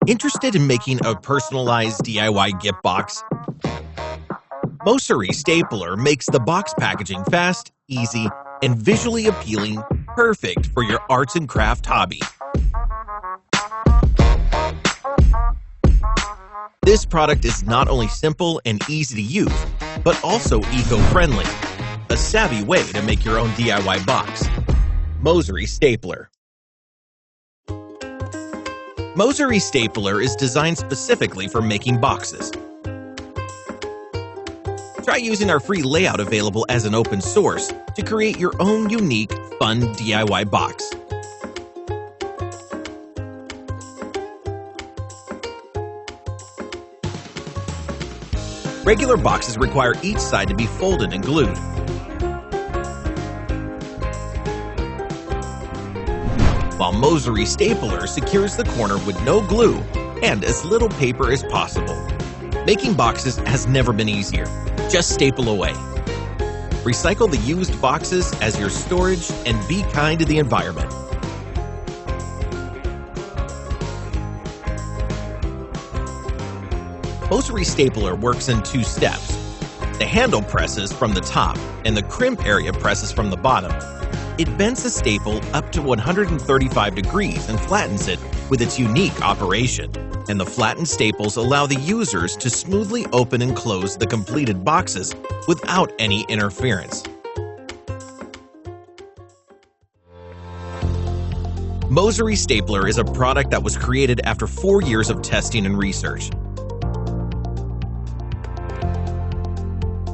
Interested in making a personalized DIY gift box? Mosery Stapler makes the box packaging fast, easy, and visually appealing, perfect for your arts and craft hobby. This product is not only simple and easy to use, but also eco-friendly, a savvy way to make your own DIY box. Mosery Stapler. Mosery Stapler is designed specifically for making boxes. Try using our free layout available as an open source to create your own unique, fun DIY box. Regular boxes require each side to be folded and glued. While Mosery Stapler secures the corner with no glue and as little paper as possible. Making boxes has never been easier. Just staple away. Recycle the used boxes as your storage and be kind to the environment. Mosery Stapler works in 2 steps. The handle presses from the top and the crimp area presses from the bottom. It bends the staple up to 135 degrees and flattens it with its unique operation. And the flattened staples allow the users to smoothly open and close the completed boxes without any interference. Mosery Stapler is a product that was created after 4 years of testing and research.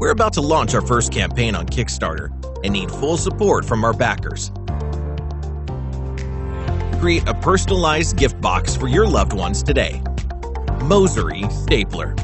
We're about to launch our first campaign on Kickstarter and need full support from our backers. Create a personalized gift box for your loved ones today. Mosery Stapler.